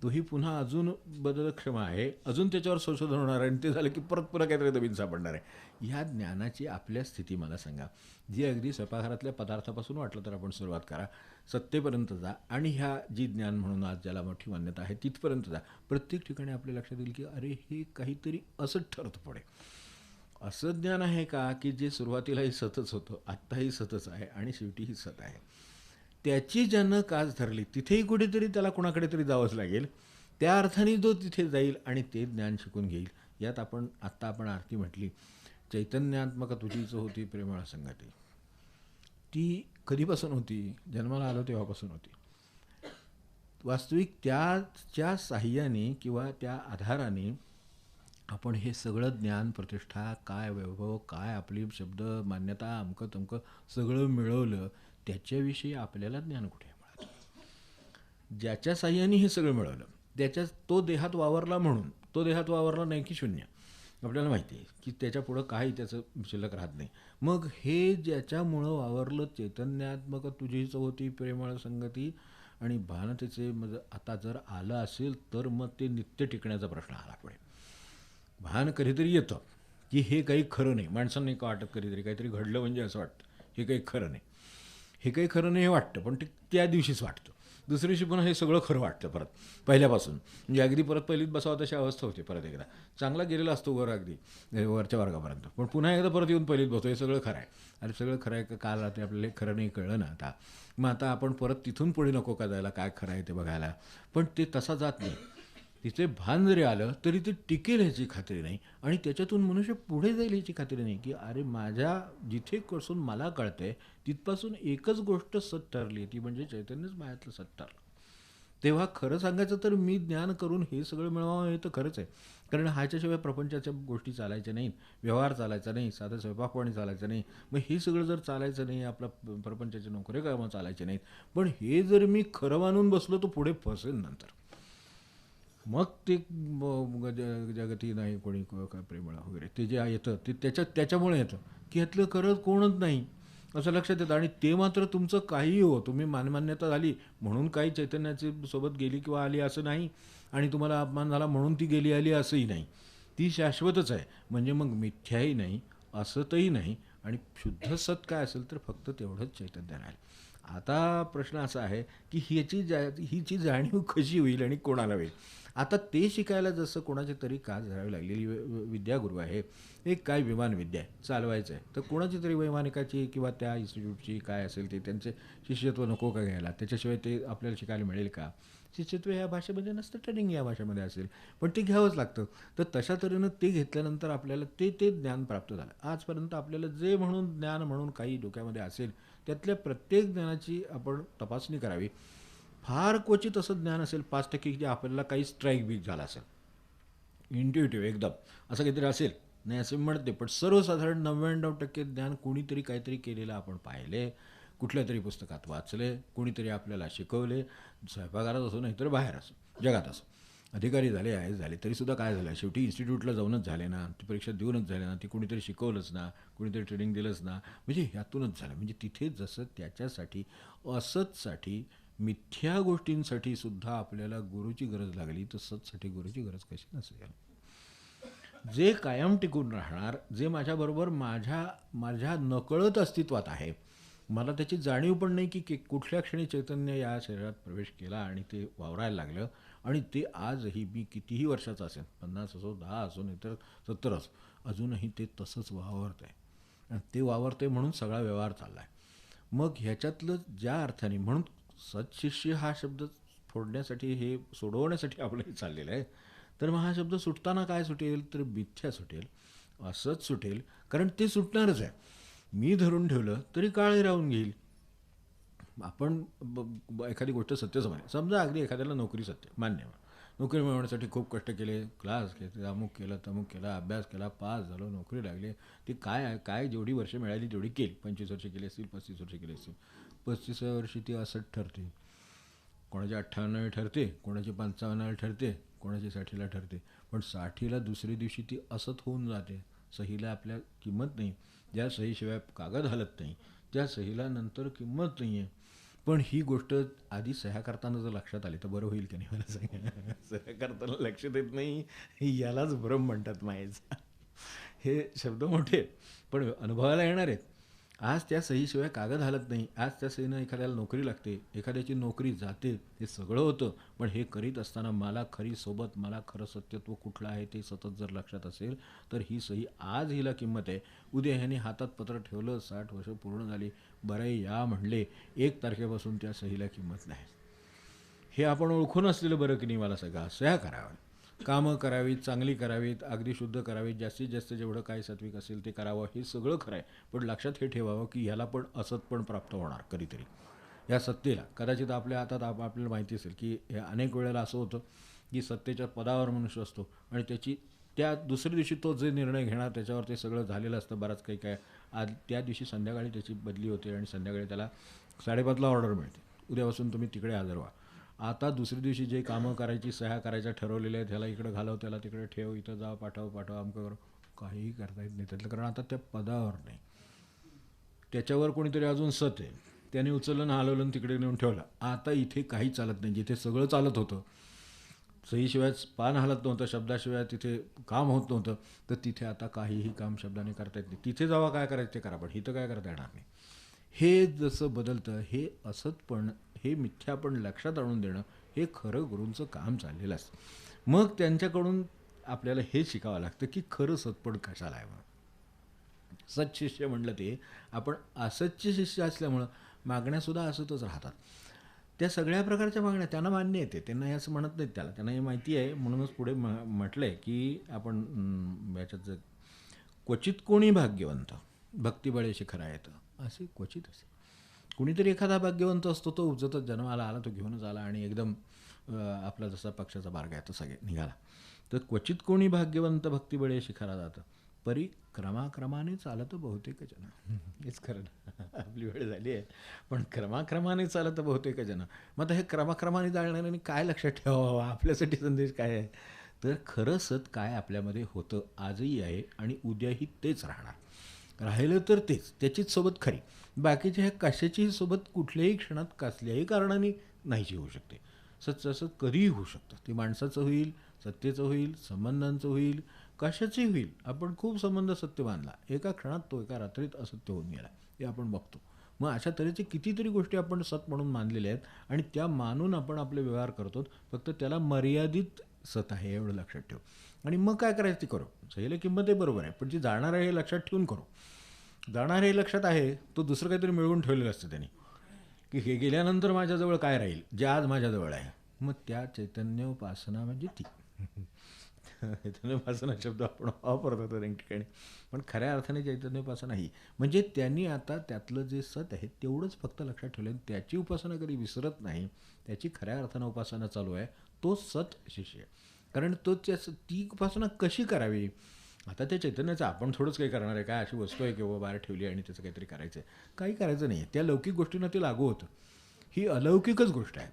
तोही पुन्हा अजून बदलक्षम आहे, अजून त्याच्यावर संशोधन होणार आहे आणि ते झालं की परत काहीतरी नवीन सापडणार आहे. ह्या ज्ञानाची आपल्या स्थिती मला सांगा, जी अगदी स्वयंपाकघरातल्या पदार्थापासून वाटलं तर आपण सुरुवात करा, सत्तेपर्यंत जा आणि ह्या जी ज्ञान म्हणून आज ज्याला मोठी मान्यता आहे तिथपर्यंत जा. प्रत्येक ठिकाणी आपल्या लक्षात येईल की अरे हे काहीतरी असंच ठरतं पुढे. असं ज्ञान आहे का की जे सुरुवातीलाही सतच होतं, आत्ताही सतच आहे आणि शेवटीही सत आहे. त्याची ज्यानं कास धरली तिथेही कुठेतरी त्याला कुणाकडे तरी जावंच लागेल. त्या अर्थाने जो तिथे जाईल आणि ते ज्ञान शिकून घेईल. यात आत्ता आपण आरती म्हटली, चैतन्यात्मक तुझीच होती प्रेमळ संगती. ती कधीपासून होती, जन्माला आलो तेव्हापासून होती. वास्तविक त्याच्या साह्याने किंवा त्या आधाराने आपण हे सगळं ज्ञान, प्रतिष्ठा, काय वैभव, काय आपली शब्द मान्यता, अमकं तमकं सगळं मिळवलं. त्याच्याविषयी आपल्याला ज्ञान कुठे मिळालं? ज्याच्या साह्याने हे सगळं मिळवलं तो देहात वावरला म्हणून, तो देहात वावरला नाही की शून्य. आपल्याला माहिती आहे की त्याच्या पुढं काही त्याचं शिल्लक राहत नाही. मग हे ज्याच्यामुळं वावरलं, चैतन्यात्मक तुझीच होती प्रेमळ संगती आणि भानतेचे मग आता जर आलं असेल तर मग ते नित्य टिकण्याचा प्रश्न आला पुढे. भान कधीतरी येतं की हे काही खरं नाही, माणसांना का वाटत कधीतरी काहीतरी घडलं म्हणजे असं वाटतं हे काही खरं नाही, हे काही खरं नाही हे वाटतं, पण ते त्या दिवशीच वाटतं. दुसऱ्या दिवशी पुन्हा हे सगळं खरं वाटतं परत पहिल्यापासून. म्हणजे अगदी परत पहिलीत बसावं तशी अवस्था होते. परत एकदा चांगला गेलेला असतो वर अगदी वरच्या वर्गापर्यंत, पण पुन्हा एकदा परत येऊन पहिलीत बसतो, हे सगळं खरं आहे. अरे सगळं खरं आहे का काल रात्री आपल्याला हे खरं नाही कळलं ना आता, मग आता आपण परत तिथून पुढे नको का जायला काय खरं आहे ते बघायला. पण ते तसा जात नाही. तिचे भान जरी आलं तरी ते टिकेल ह्याची खात्री नाही आणि त्याच्यातून मनुष्य पुढे जाईल ह्याची खात्री नाही. की अरे माझ्या जिथे कसून मला कळतंय तिथपासून एकच गोष्ट सत ठरली, ती म्हणजे चैतन्यच माझ्यातलं सत ठरलं. तेव्हा खरं सांगायचं तर मी ज्ञान करून हे सगळं मिळवावं हे तर खरंच आहे, कारण ह्याच्याशिवाय प्रपंचाच्या गोष्टी चालायच्या नाहीत, व्यवहार चालायचा नाही, साधं स्वयंपाकपाणी चालायचं नाही. मग हे सगळं जर चालायचं नाही, आपलं प्रपंचाचे नोकरे कामं चालायचे नाहीत, पण हे जर मी खरं मानून बसलो तर पुढे फसेल नंतर. मग ते जगती नाही कोणी काय प्रेमळ वगैरे ते जे येतं ते त्याच्यामुळे येतं की ह्यातलं खरंच कोणच नाही असं लक्षात येतं. आणि ते मात्र तुमचं काहीही हो, तुम्ही मानमान्यता झाली म्हणून काही चैतन्याची सोबत गेली किंवा आली असं नाही, आणि तुम्हाला अपमान झाला म्हणून ती गेली आली असंही नाही. ती शाश्वतच आहे. म्हणजे मग मिथ्याही नाही, असतही नाही, आणि शुद्ध सत काय असेल तर फक्त तेवढंच चैतन्य राहील. आता प्रश्न असा आहे की हिची जाणीव कशी होईल आणि कोणाला होईल. आता ते शिकायला जसं कोणाची तरी कास धरावी लागलेली विद्यागुरू आहे. एक काय विमान विद्या आहे, चालवायचं आहे, तर कोणाची तरी वैमानिकाची किंवा त्या इन्स्टिट्यूटची काय असेल ते त्यांचे शिष्यत्व नको का घ्यायला, त्याच्याशिवाय ते आपल्याला शिकायला मिळेल का. शिष्यत्व ह्या भाषेमध्ये नसतं, ट्रेनिंग या भाषेमध्ये असेल, पण ते घ्यावंच लागतं. तर तशा तऱ्हेनं ते घेतल्यानंतर आपल्याला ते ज्ञान प्राप्त झालं. आजपर्यंत आपल्याला जे म्हणून ज्ञान म्हणून काही डोक्यामध्ये असेल त्यातल्या प्रत्येक ज्ञानाची आपण तपासणी करावी. फार क्वचित असं ज्ञान असेल 5% जे आपल्याला काही स्ट्राईक बीक झाला असेल, इंट्युटिव्ह एकदम असं काहीतरी असेल, नाही असे म्हणते, पण सर्वसाधारण 99% ज्ञान कोणीतरी काहीतरी केलेलं आपण पाहिले, कुठल्या तरी पुस्तकात वाचले, कोणीतरी आपल्याला शिकवले, स्वयंपाकघरात असो नाही तर बाहेर असो, जगात असो. अधिकारी झाले, आय एस झाले, तरीसुद्धा काय झालं, शेवटी इन्स्टिट्यूटला जाऊनच झाले ना, ती परीक्षा देऊनच झाले ना, ती कोणीतरी शिकवलंच ना, कोणीतरी ट्रेनिंग दिलंच ना, म्हणजे ह्यातूनच झालं. म्हणजे तिथे जसं त्याच्यासाठी असतसाठी मिथ्या गोष्टींसाठी सुद्धा आपल्याला गुरुची गरज लागली, तर सतसाठी गुरुची गरज कशी नसेल. जे कायम टिकून राहणार, जे माझ्याबरोबर माझ्या माझ्या नकळत अस्तित्वात आहे, मला त्याची जाणीव पण नाही की कुठल्या क्षणी चैतन्य या शरीरात प्रवेश केला आणि ते वावरायला लागलं, आणि ते आजही मी कितीही वर्षाचं असेल, 50 असो, 10 असो, नाही तर 70 असो, अजूनही ते तसंच वावरत आहे. आणि ते वावरते म्हणून सगळा व्यवहार चालला आहे. मग ह्याच्यातलं ज्या अर्थाने, म्हणून सत्शिष्य हा शब्द फोडण्यासाठी, हे सोडवण्यासाठी आपलंही चाललेलं आहे. तर मग हा शब्द सुटताना काय सुटेल, तर मिथ्या सुटेल, असंच सुटेल, कारण ते सुटणारच आहे. मी धरून ठेवलं तरी काळे राहून घेईल. आपण एखादी गोष्ट सत्य समजा, समजा अगदी एखाद्याला नोकरी सत्य मान्य आहे. नोकरी मिळवण्यासाठी खूप कष्ट केले, क्लास घेतले, अमुक केलं तमुक केला, अभ्यास केला, पास झालो, नोकरी लागली. ती काय काय जेवढी वर्ष मिळाली तेवढी केली, 25 वर्ष केली असतील, 35 वर्ष केली असतील. 35व्या वर्षी ती 68 ठरते, कोणाची 98 ठरते, कोणाची 55 ठरते, कोणाची 60ला ठरते. पण 60ला दुसऱ्या दिवशी ती असत होऊन जाते. सहीला आपल्या किंमत नाही, ज्या सहीशिवाय कागद हलत नाही त्या सहीला नंतर किंमत नाही आहे. पण ही गोष्ट आधी सह्या करताना जर लक्षात आली तर बरं होईल की नाही, मला सांगा. सह्या करताना लक्षात येत नाही, यालाच भ्रम म्हणतात मायेचा. हे शब्द मोठे पण अनुभवायला येणार आहेत. आज त्या सहीशिवाय कागद हलत नाही, आज त्या सहीनं एखाद्याला नोकरी लागते, एखाद्याची नोकरी जाते, हे सगळं होतं. पण हे करीत असताना मला खरी सोबत, मला खरं सत्यत्व कुठलं आहे ते सतत जर लक्षात असेल, तर ही सही आज हिला किंमत आहे. उद्या ह्याने हातात पत्र ठेवलं, 60 वर्ष पूर्ण झाली, बरं या म्हणले, 1 तारखेपासून त्या सहीला किंमत नाही. हे आपण ओळखून असलेलं बरं की नाही, मला सगळं सह्या कराव्या, कामं करावीत, चांगली करावीत, अगदी शुद्ध करावीत, जास्तीत जास्त जेवढं काय सात्विक असेल ते करावं, हे सगळं खरं आहे. पण लक्षात हे ठेवावं की ह्याला पण असत पण प्राप्त होणार कधीतरी. या सत्तेला कदाचित आपल्या हातात, आपल्याला माहिती असेल की हे अनेक वेळेला असं होतं की सत्तेच्या पदावर मनुष्य असतो आणि त्याची त्या दुसऱ्या दिवशी तो जे निर्णय घेणार त्याच्यावर ते सगळं झालेलं असतं. बराच काही काय आज त्या दिवशी संध्याकाळी त्याची बदली होते आणि संध्याकाळी त्याला 5:30ला ऑर्डर मिळते, उद्यापासून तुम्ही तिकडे हजर व्हा. आता दुसऱ्या दिवशी जे कामं करायची, सह्या करायच्या ठरवलेल्या आहेत, त्याला इकडे घालव, त्याला तिकडे ठेव, इथं जा, पाठव अमकं करू, काहीही करता येत नाही त्यातलं, कारण आता त्या पदावर नाही. त्याच्यावर कोणीतरी अजून सत आहे, त्याने उचललं ना हलवलं तिकडे नेऊन ठेवलं. आता इथे काही चालत नाही. जिथे सगळं चालत होतं, सहीशिवाय पान हलत नव्हतं, शब्दाशिवाय तिथे काम होत नव्हतं, तर तिथे आता काहीही काम शब्दाने करता येत नाही. तिथे जावा काय करायचं ते करा, पण इथं काय करता येणार नाही. हे जसं बदलतं, हे असत पण, हे मिथ्या पण लक्षात आणून देणं, हे खरं गुरूंचं काम चाललेलं असतं. मग त्यांच्याकडून आपल्याला हे शिकावं लागतं की खरं सतपण कशाला आहे. सत्शिष्य म्हटलं ते आपण असतचे शिष्य असल्यामुळं मागण्यासुद्धा असतच राहतात. त्या सगळ्या प्रकारच्या मागण्या त्यांना मान्य येते, त्यांना हे असं म्हणत नाहीत, त्यांना हे माहिती आहे. म्हणूनच पुढे म्हटलं आहे की आपण याच्यात क्वचित कोणी भाग्यवंत भक्तिबळे शिखरा येतं, असे क्वचित असे कुणीतरी एखादा भाग्यवंत असतो, तो उजतच जन्माला आला, तो घेऊनच आला आणि एकदम आपला जसा पक्षाचा मार्ग आहे तसा निघाला. तर क्वचित कोणी भाग्यवंत भक्तिबळे शिखरा जातं. परी क्रमाक्रमाने चालत बहुतेक जन. हेच खरं ना. आपली वेळ झाली आहे, पण क्रमाक्रमाने चालत बहुतेक जन. मग आता हे क्रमाक्रमाने चालणाऱ्यांनी काय लक्षात ठेवावं, आपल्यासाठी संदेश काय आहे? तर खरं सत काय आपल्यामध्ये होतं, आजही आहे आणि उद्याही तेच राहणार. राहिलं तर तेच, त्याचीच सोबत खरी. बाकीच्या ह्या कशाचीही सोबत कुठल्याही क्षणात कसल्याही कारणाने नाहीशी होऊ शकते. सत्य असं कधीही होऊ शकतं. ते माणसाचं होईल, सत्तेचं होईल, संबंधांचं होईल, कशाचंही होईल. आपण खूप संबंध सत्य मानला, एका क्षणात तो एका रात्रीत असत्य होऊन गेला, हे आपण बघतो. मग अशा तऱ्हेचे कितीतरी गोष्टी आपण सत म्हणून मानलेल्या आहेत आणि त्या मानून आपण आपले व्यवहार करतो. फक्त त्याला मर्यादित सत आहे एवढं लक्षात ठेव. आणि मग काय करायचं ते करू. सहीला किंमत आहे, बरोबर आहे, पण जी जाणार आहे हे लक्षात ठेवून करू. जाणार हे लक्षात आहे, तो दुसरं काहीतरी मिळवून ठेवलेलं असतं त्यांनी, की हे गेल्यानंतर माझ्याजवळ काय राहील, जे आज माझ्याजवळ आहे. मग त्या चैतन्योपासना म्हणजे ती. चैतन्योपासना शब्द आपण वापरतो तर एक ठिकाणी, पण खऱ्या अर्थाने चैतन्योपासना ही म्हणजे त्यांनी आता त्यातलं जे सत आहे तेवढंच फक्त लक्षात ठेवलं, त्याची उपासना कधी विसरत नाही, त्याची खऱ्या अर्थानं उपासना चालू आहे. तो सत शिष्य आहे. कारण तो ती उपासना कशी करावी. आता त्या चैतन्याचं आपण थोडंच काही करणार आहे, काय अशी वस्तू आहे किंवा बाहेर ठेवली आणि त्याचं काहीतरी करायचं आहे, काही करायचं नाही. त्या लौकिक गोष्टींना ते लागू होतं. ही अलौकिकच गोष्ट आहे.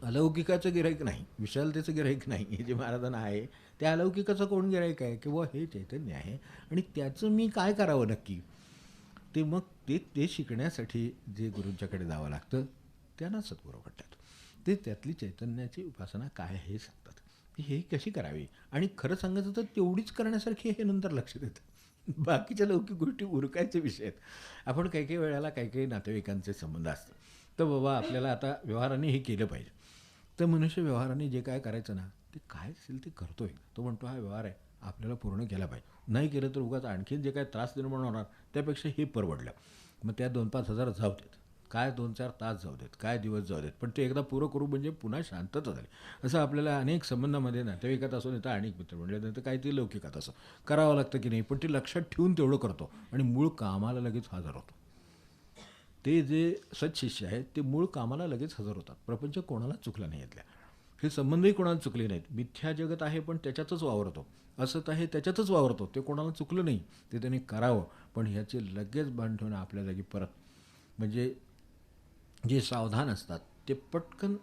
अलौकिकाचं गिऱ्हाईक नाही, विशालतेचं गिऱ्हाईक नाही. हे जे महाराजांना आहे त्या अलौकिकाचं कोण गिऱ्हाईक आहे, किंवा हे चैतन्य आहे आणि त्याचं मी काय करावं नक्की. ते मग ते शिकण्यासाठी जे गुरूंच्याकडे जावं लागतं त्यांना सद्गुरू म्हणतात. ते त्यातली चैतन्याची उपासना काय हे सांगतात, हे कशी करावी. आणि खरं सांगायचं तर तेवढीच करण्यासारखी हे नंतर लक्षात येतं. बाकीच्या लौकिक गोष्टी उरकायचे विषय आहेत. आपण काही काही वेळेला काही काही नातेवाईकांचे संबंध असतात, तर बाबा आपल्याला आता व्यवहाराने हे केलं पाहिजे. तर मनुष्य व्यवहाराने जे काय करायचं ना, ते काय असेल ते करतोय. तो म्हणतो हा व्यवहार आहे, आपल्याला पूर्ण केला पाहिजे. नाही केलं तर उगाच आणखीन जे काय त्रास निर्माण होणार, त्यापेक्षा हे परवडलं. मग त्या 2-5 हजार जाऊ देत, काय 2-4 तास जाऊ देत, काय दिवस जाऊ देत, पण ते एकदा पुरं करू म्हणजे पुन्हा शांतता झाली. असं आपल्याला अनेक संबंधामध्ये नातेवाईकात असो, नाही तर अनेक मित्र म्हणजे नाही तर काहीतरी लौकिकात असं करावं लागतं की नाही, पण ते लक्षात ठेवून तेवढं करतो आणि मूळ कामाला लगेच हजर होतो. ते जे सत्शिष्य आहेत ते मूळ कामाला लगेच हजर होतात. प्रपंच कोणाला चुकला नाही यातल्या, हे संबंधही कोणाला चुकले नाहीत. मिथ्या जगत आहे पण त्याच्यातच वावरतो, असत आहे त्याच्यातच वावरतो, ते कोणाला चुकलं नाही, ते त्यांनी करावं. पण ह्याचे लगेच बांध ठेवून आपल्या जागी परत, म्हणजे जे सावधान असतात ते पटकन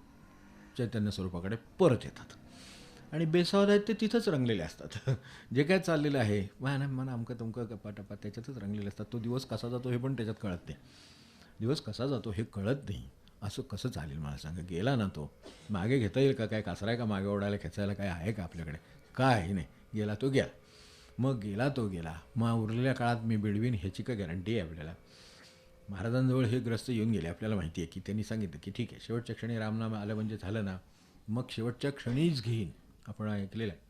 चैतन्य स्वरूपाकडे परत येतात. आणि बेसावध आहेत ते तिथंच रंगलेले असतात. जे काय चाललेलं आहे मना अमकं तुमकं गप्पा त्याच्यातच रंगलेले असतात. तो दिवस कसा जातो हे पण त्याच्यात कळत नाही. दिवस कसा जातो हे कळत नाही. असं कसं चालेल मला सांगा. गेला ना तो, मागे घेता येईल का, काय कासरा आहे का मागे ओढायला खेचायला, काय आहे का आपल्याकडे, काय नाही. गेला तो गेला. मग गेला तो गेला. मग उरलेल्या काळात मी बिडवीन ह्याची काय गॅरंटी आहे आपल्याला. महाराजांजवळ हे ग्रस्त येऊन गेले, आपल्याला माहिती आहे की त्यांनी सांगितलं की ठीक आहे शेवटच्या क्षणी रामनाम आलं म्हणजे झालं ना, मग शेवटच्या क्षणीच घेईन. आपण ऐकलेलं आहे,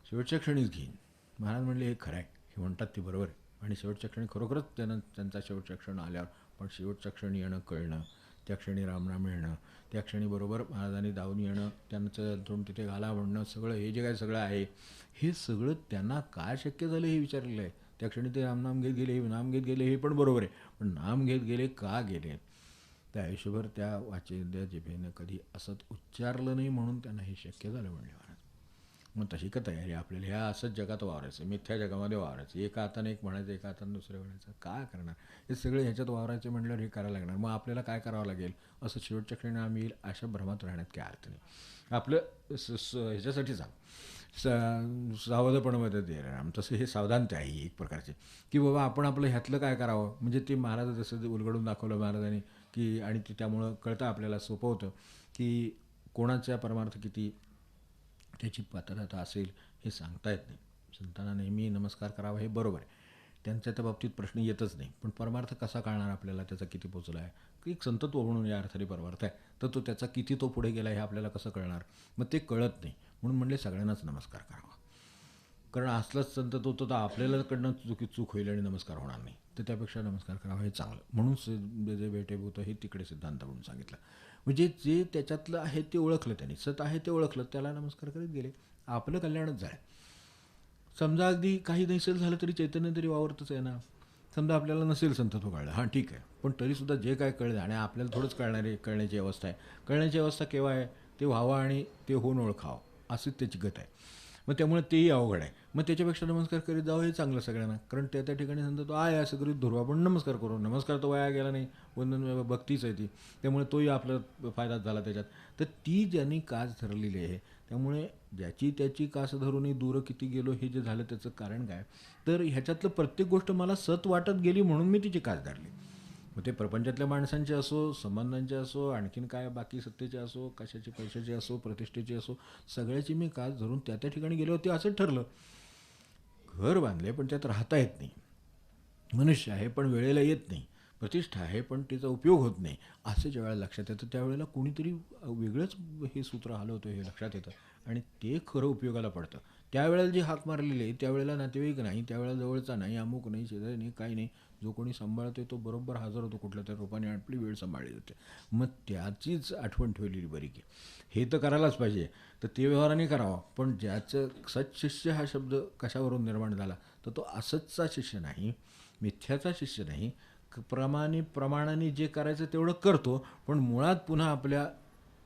शेवटच्या क्षणीच घेईन. महाराज म्हणले हे खरं आहे, हे म्हणतात ते बरोबर आहे. आणि शेवटच्या क्षणी खरोखरच त्यांचा शेवटच्या क्षण आल्यावर पण शेवटच्या क्षणी येणं कळणं, त्या क्षणी रामनाम येणं, त्या क्षणी बरोबर महाराजांनी धावून येणं, त्यांचं तोंड तिथे घाला म्हणणं, सगळं हे जे काय सगळं आहे हे सगळं त्यांना काय शक्य झालं हे विचारलेलं आहे. त्या क्षणी ते रामनाम घेत गेले, नाम घेत गेले, हे पण बरोबर आहे, पण नाम घेत गेले का गेले. त्या आयुष्यभर त्या वाचेद्या जिभेनं कधी असत उच्चारलं नाही म्हणून त्यांना हे शक्य झालं म्हणले महाराज. मग तशी का तयारी आपल्याला ह्या असंच जगात वावरायचं, मिथ्या जगामध्ये वावरायचं, एका हाताने एक म्हणायचं, एका हाताने दुसरं म्हणायचं, काय करणार. हे सगळे ह्याच्यात वावरायचे म्हटल्यावर हे करायला लागणार. मग आपल्याला काय करावं लागेल, असं शेवटच्या क्षणी आम्ही येईल अशा भ्रमात राहण्यात काय अर्थ नाही. आपलं ह्याच्यासाठी सावधपणामध्ये दे राम, तसं हे सावधानता आहे एक प्रकारचे, की बाबा आपण आपलं ह्यातलं काय करावं. म्हणजे ते महाराज जसं उलगडून दाखवलं महाराजांनी की, आणि ते त्यामुळं कळतं आपल्याला, सोपं होतं की कोणाच्या परमार्थ किती त्याची पात्रता असेल हे सांगता येत नाही. संतांना नेहमी नमस्कार करावा हे बरोबर आहे, त्यांच्या त्या बाबतीत प्रश्न येतच नाही. पण परमार्थ कसा कळणार आपल्याला, त्याचा किती पोचला आहे, की एक संतत्व म्हणून या अर्थाने परमार्थ आहे, तर तो त्याचा किती तो पुढे गेला हे आपल्याला कसं कळणार. मग ते कळत नाही म्हणून म्हणले सगळ्यांनाच नमस्कार करावा. कारण असलाच संतत्व होतं तर आपल्यालाकडनं चूक होईल आणि नमस्कार होणार नाही, तर त्यापेक्षा नमस्कार करावा हे चांगलं. म्हणून जे भेटेभूत हे तिकडे सिद्धांत म्हणून सांगितलं. म्हणजे जे त्याच्यातलं आहे ते ओळखलं त्यांनी, सत आहे ते ओळखलं, त्याला नमस्कार करीत गेले, आपलं कल्याणच झालं. समजा अगदी काही नसेल झालं तरी चैतन्य तरी वावरतच आहे ना. समजा आपल्याला नसेल संतत्व कळलं, हां ठीक आहे, पण तरीसुद्धा जे काय कळलं आणि आपल्याला थोडंच कळण्याची अवस्था आहे. कळण्याची अवस्था केव्हा आहे, ते व्हावं आणि ते होऊन ओळखावं, अशीच त्याची गत आहे. मग त्यामुळे तेही अवघड आहे. मग त्याच्यापेक्षा नमस्कार करीत जावं हे चांगलं सगळ्यांना. कारण त्या त्या ठिकाणी समजा तो आहे असं करीत धरू आपण नमस्कार करू. नमस्कार तो वाया गेला नाही, वंदन भक्तीच आहे ती, त्यामुळे तोही आपला फायदा झाला त्याच्यात. तर ती ज्यांनी कास धरलेली आहे, त्यामुळे ज्याची त्याची कास धरूनही दूर किती गेलो हे जे झालं त्याचं कारण काय, तर ह्याच्यातलं प्रत्येक गोष्ट मला सत वाटत गेली म्हणून मी तिची कास धरली. मग ते प्रपंचातल्या माणसांचे असो, संबंधांचे असो, आणखीन काय बाकी सत्तेचे असो, कशाचे पैशाचे असो, प्रतिष्ठेची असो, सगळ्याची मी कास धरून त्या त्या ठिकाणी गेले होते. असं ठरलं, घर बांधले पण त्यात राहता येत नाही, मनुष्य आहे पण वेळेला येत नाही, प्रतिष्ठा आहे पण तिचा उपयोग होत नाही, असं ज्यावेळेला लक्षात येतं त्यावेळेला कोणीतरी वेगळंच हे सूत्र हलवतं हे लक्षात येतं आणि ते खरं उपयोगाला पडतं. त्यावेळेला जी हाक मारलेली आहे त्यावेळेला नातेवाईक नाही, त्यावेळेला जवळचा नाही, अमुक नाही, शेजारी नाही, काही नाही, जो कोणी सांभाळतो तो बरोबर हजर होतो कुठल्या तरी रूपाने, आपली वेळ सांभाळली जाते. मग त्याचीच आठवण ठेवलेली बरी की हे तर करायलाच पाहिजे, तर ते व्यवहाराने करावा. पण ज्याचं सत्शिष्य हा शब्द कशावरून निर्माण झाला, तर तो असतचा शिष्य नाही, मिथ्याचा शिष्य नाही, प्रमाणाने जे करायचं तेवढं करतो, पण मुळात पुन्हा आपल्या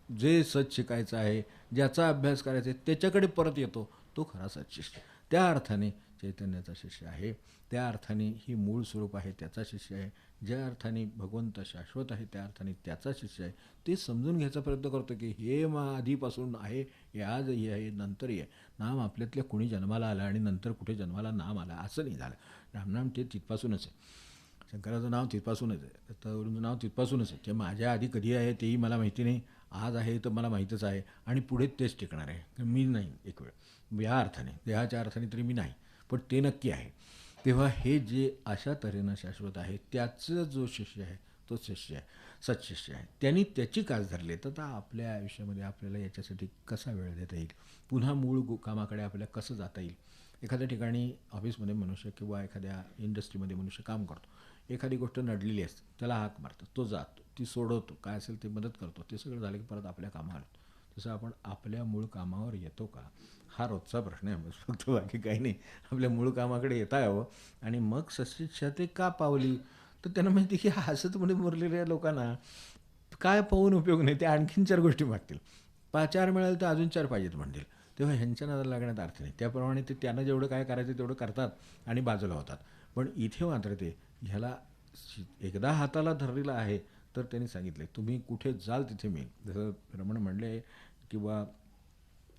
जे सत शिकायचं आहे, ज्याचा अभ्यास करायचा आहे त्याच्याकडे परत येतो, तो खरा सत्शिष्य. त्या अर्थाने चैतन्याचा शिष्य आहे, त्या अर्थाने ही मूळ स्वरूप आहे त्याचा शिष्य आहे, ज्या अर्थाने भगवंत शाश्वत आहे त्या अर्थाने त्याचा शिष्य आहे. ते समजून घ्यायचा प्रयत्न करतो की हे आधीपासून आहे, हे आजही आहे, नंतरही आहे. नाम आपल्यातल्या कोणी जन्माला आला आणि नंतर कुठे जन्माला नाम आला असं नाही झालं. रामनाम ते तिथपासूनच आहे, शंकराचं नाव तिथपासूनच आहे, दत्तावरूंचं नाव तिथपासूनच आहे. ते माझ्या आधी कधी आहे तेही मला माहिती नाही, आज आहे तर मला माहीतच आहे आणि पुढे तेच टिकणार आहे. मी नाही एक वेळ या अर्थाने, देहाच्या अर्थाने तरी मी नाही, पण ते नक्की आहे. तेव्हा हे जे अशा तऱ्हेनं शाश्वत आहे त्याचं जो शिष्य आहे तो शिष्य आहे, सत्शिष्य आहे. त्यांनी त्याची कास धरली. तर आता आपल्या आयुष्यामध्ये आपल्याला याच्यासाठी कसा वेळ देता येईल, पुन्हा मूळ कामाकडे आपल्याला कसं जाता येईल. एखाद्या ठिकाणी ऑफिसमध्ये मनुष्य किंवा एखाद्या इंडस्ट्रीमध्ये मनुष्य काम करतो, एखादी गोष्ट नडलेली असते, त्याला हाक मारतो, तो जातो, ती सोडवतो, काय असेल ते मदत करतो, ते सगळं झालं की परत आपल्या कामावर येतो. तसं आपण आपल्या मूळ कामावर येतो का, हा रोजचा प्रश्न आहे फक्त, बाकी काही नाही. आपल्या मूळ कामाकडे येता यावं आणि मग सशिष्यते का पावली, तर त्यांना माहिती की हसतमध्ये मुरलेल्या लोकांना काय पाहून उपयोग नाही, ते आणखीन 4 गोष्टी मागतील, 4 मिळाले तर अजून 4 पाहिजेत म्हणतील. तेव्हा ह्यांच्या नादाला लागण्यात अर्थ नाही. त्याप्रमाणे ते त्यांना जेवढं काय करायचं तेवढं करतात आणि बाजूला होतात. पण इथे मात्र ते ह्याला एकदा हाताला धरलेला आहे तर त्यांनी सांगितले तुम्ही कुठे जाल तिथे मी, जसं रमण म्हणले किंवा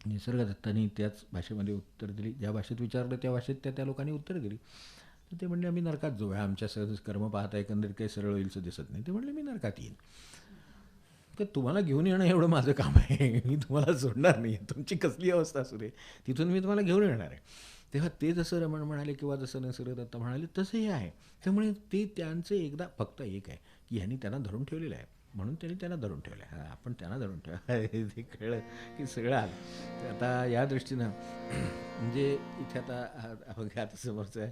निसर्गदत्तांनी त्याच भाषेमध्ये उत्तर दिली, ज्या भाषेत विचारलं त्या भाषेत त्या लोकांनी उत्तर दिली. तर ते म्हणले आम्ही नरकात जाऊ, आमच्या सहज कर्म पाहता एकंदरीत काही सरळ होईलचं दिसत नाही. ते म्हणले मी नरकात येईन, तर तुम्हाला घेऊन येणं एवढं माझं काम आहे, मी तुम्हाला सोडणार नाही, तुमची कसली अवस्था असू दे तिथून मी तुम्हाला घेऊन येणार आहे. तेव्हा ते जसं रमण म्हणाले किंवा जसं निसर्गदत्त म्हणाले तसं हे आहे. त्यामुळे ते त्यांचं एकदा फक्त एक आहे की ह्यांनी त्यांना धरून ठेवलेलं आहे म्हणून त्यांनी त्यांना धरून ठेवलं आहे. आपण त्यांना धरून ठेवा ते कळलं की सगळं आलं. आता या दृष्टीनं म्हणजे इथे आता आता समोरचं आहे,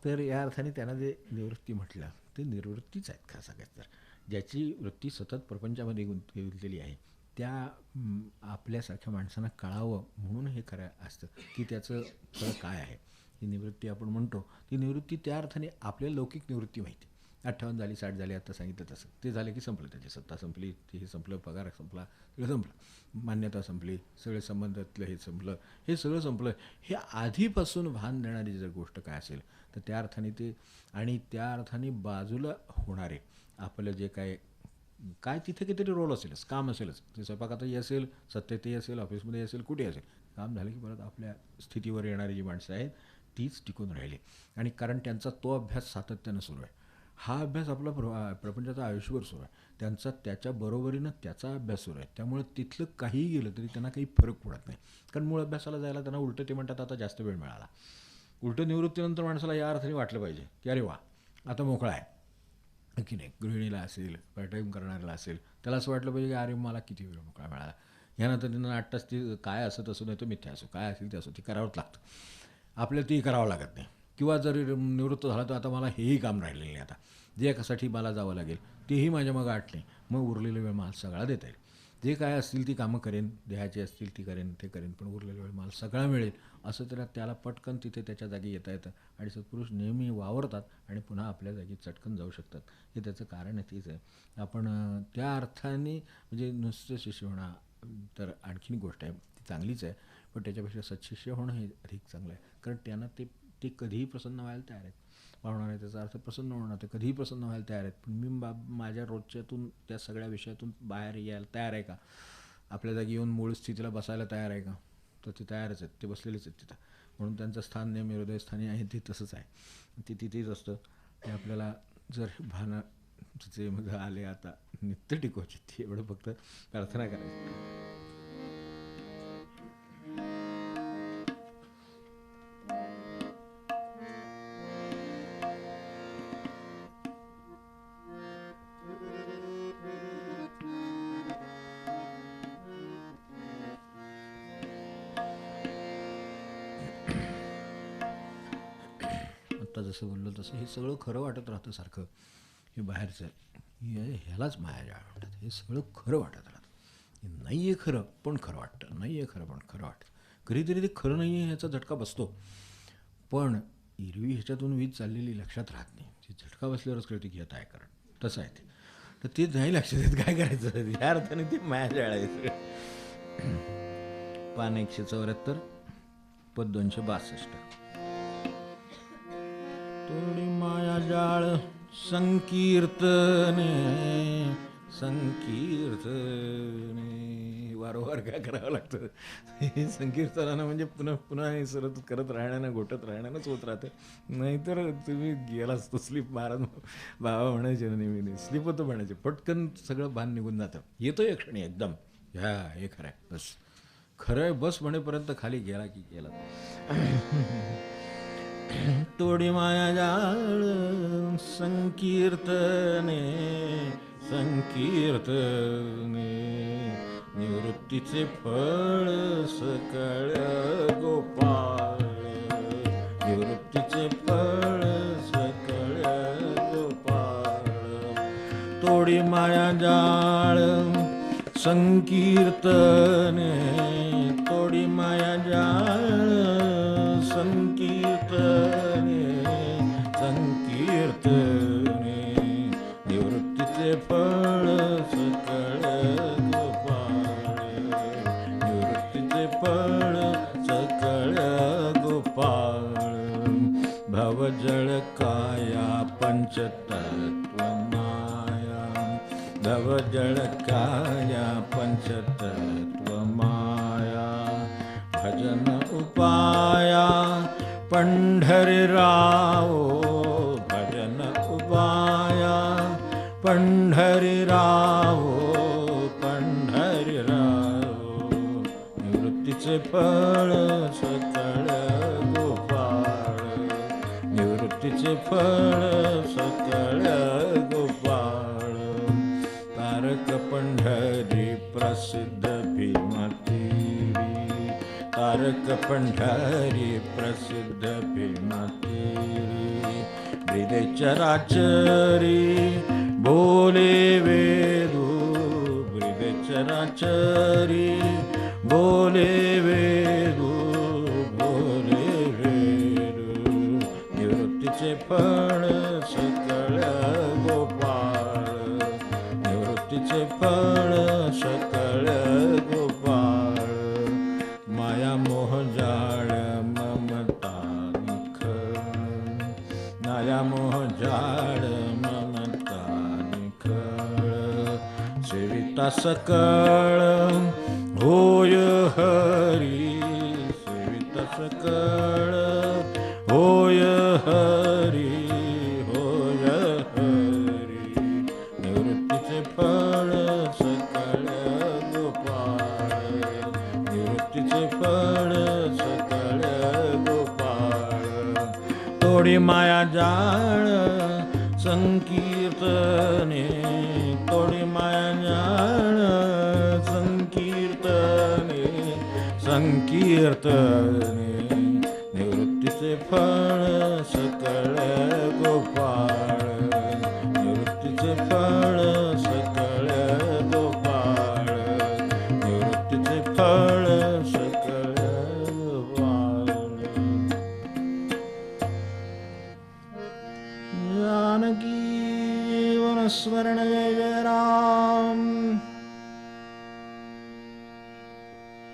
तर या अर्थाने त्यांना जे निवृत्ती म्हटलं ते निवृत्तीच आहेत खरं सांगायचं तर. ज्याची वृत्ती सतत प्रपंचामध्ये गुंतलेली आहे त्या आपल्यासारख्या माणसांना कळावं म्हणून हे खरं असतं की त्याचं फळ काय आहे. ही निवृत्ती आपण म्हणतो, ती निवृत्ती त्या अर्थाने आपल्याला लौकिक निवृत्ती माहिती. 58 झाली, 60 झाली, आता सांगितलं तसं, ते झालं की संपलं, त्याची सत्ता संपली, हे संपलं, पगार संपला, सगळं संपलं, मान्यता संपली, सगळे संबंधातलं हे संपलं, हे सगळं संपलं. हे आधीपासून भान देणारी जर गोष्ट काय असेल तर त्या अर्थाने ते, आणि त्या अर्थाने बाजूला होणारे आपलं जे काय तिथे कितीतरी रोल असेलच, काम असेलच, ते स्वयंपाकातही असेल, सत्तेतही असेल, ऑफिसमध्ये असेल, कुठे असेल, काम झालं की परत आपल्या स्थितीवर येणारी जी माणसं आहेत तीच टिकून राहिली. आणि कारण त्यांचा तो अभ्यास सातत्यानं सुरू आहे, हा अभ्यास आपला प्रपंचाचा आयुष्यभर सुरू आहे, त्यांचा त्याच्या बरोबरीनं त्याचा अभ्यास सुरू आहे. त्यामुळे तिथलं काहीही गेलं तरी त्यांना काही फरक पडत नाही, कारण मूळ अभ्यासाला जायला त्यांना उलटं ते म्हणतात आता जास्त वेळ मिळाला. उलटं निवृत्तीनंतर माणसाला या अर्थाने वाटलं पाहिजे की अरे वा आता मोकळा आहे की नाही. गृहिणीला असेल, पार्ट टाईम करणाऱ्याला असेल, त्याला असं वाटलं पाहिजे की अरे मला किती वेळ मोकळा मिळाला. ह्यानंतर त्यांना 8 तास ती काय असत असू नाही तो मिथ्या असो, काय असेल ते असो, ती करावंच लागतं, आपल्याला तीही करावं लागत नाही. किंवा जर निवृत्त झाला तर आता मला हेही काम राहिलेलं नाही, आता जे एकासाठी मला जावं लागेल तेही माझ्या मग आठ नाही, मग उरलेला वेळ मला सगळा देता येईल. जे काय असतील ती कामं करेन, देहाची असतील ती करेन, ते करेन, पण उरलेला वेळ मला सगळा मिळेल असं त्याला पटकन तिथे त्याच्या जागी येता येतं. आणि सत्पुरुष नेहमी वावरतात आणि पुन्हा आपल्या जागी चटकन जाऊ शकतात. हे त्याचं कारण तेच आहे. आपण त्या अर्थाने म्हणजे नुसतं शिष्य म्हणा तर आणखीन गोष्ट आहे ती चांगलीच आहे, पण त्याच्यापेक्षा सत्शिष्य होणं हे अधिक चांगलं आहे. कारण त्यांना ते कधीही प्रसन्न व्हायला तयार आहेत. पाहुणारे त्याचा अर्थ प्रसन्न होणं, ते कधीही प्रसन्न व्हायला तयार आहेत. पण मी माझ्या रोजच्यातून त्या सगळ्या विषयातून बाहेर यायला तयार आहे का? आपल्या जागी येऊन मूळ स्थितीला बसायला तयार आहे का? तर ते तयारच आहेत, ते बसलेलेच आहेत तिथं. म्हणून त्यांचं स्थान नेहमी हृदयस्थानी आहे, ते तसंच आहे, ते तिथेच असतं. ते आपल्याला जर भाना तिचे मग आले आता नित्य टिकवायची, ती एवढं फक्त प्रार्थना करायची. आत्ता जसं बोललो तसं हे सगळं खरं वाटत राहतं सारखं. हे बाहेरचं ह्यालाच मायाजाळ म्हणतात. हे सगळं खरं वाटत राहतं. नाही आहे खरं पण खरं वाटतं, नाही आहे खरं पण खरं वाटतं. कधीतरी ते खरं नाही आहे ह्याचा झटका बसतो, पण एरवी ह्याच्यातून वीज चाललेली लक्षात राहत नाही. ती झटका बसल्यावरच कळते की आता आहे कारण तसं आहे ते. तर ते नाही लक्षात येत, काय करायचं? ह्या अर्थाने ते मायाजाळ आहे सगळं. पान 174 पद 262. तोडी मायाजाळ संकीर्तने संकीर्तने, वारंवार काय करावं लागतं? हे संकीर्तनानं म्हणजे पुन्हा पुन्हा हे सरत करत राहण्यानं, घोटत राहण्यानंच होत राहतं. नाहीतर तुम्ही गेलाच तो स्लीप. महाराज बाबा म्हणायचे ना नेहमी, स्लीप होतं म्हणायचे, पटकन सगळं भान निघून जातं. येतो एक क्षणी एकदम, ह्या हे खरं आहे बस, खरं आहे बस म्हणेपर्यंत खाली गेला की गेला. तोडी मायाजाळ संकीर्तने संकीर्तने, निवृत्तीचे फळ सकळ गोपाळ, निवृत्तीचे फळ सकळ गोपाळ. तोडी मायाजाळ संकीर्तने, तोडी मायाजाळ संकीर्तने संकीर्तने, निवृत्तीचे फळ सकळ गोपाळ, निवृत्तीचे फळ सकळ गोपाळ. भवजळ काया पंचतत्व माया, भवजळ काया पंचतत्व माया. भजन उपाया पंढरीराव, भजन उपाया पंढरीराव, पंढरीराव. निवृत्तीचे फळ सकळ गोपाळ, निवृत्तीचे फळ सकळ गोपाळ. तारक पंढरी प्रसिद्ध भीमतीरी, तारक पंढरी प्रसिद्ध भीमतीरी. हृदय चराचरी बोले वेदू, हृदय चराचरी बोले वेदू, बोले वेदू. निवृत्तीचे फळ सकळ गोपाळ, निवृत्तीचे फळ सकळ गोपाळ. माया मोह जाळ ममता निखळ, माया मोह जाळ ममता निखळ. सेविता सकळ होय हरी, सेविता सकळ होय हरी, होय हरी. निवृत्तीचे फळ सकळ गोपाळ, निवृत्तीचे फळ सकळ गोपाळ. तोडी मायाजाळ संकीर्तने, तोडी मायाजाळ संकीर्तने संकीर्तने. निवृत्तीचे फळ सकळ गोपाळ, निवृत्तीचे फळ सकळ गोपाळ, निवृत्तीचे फळ सकळ गोपाळ. जानकी जीवन स्मरण जय जय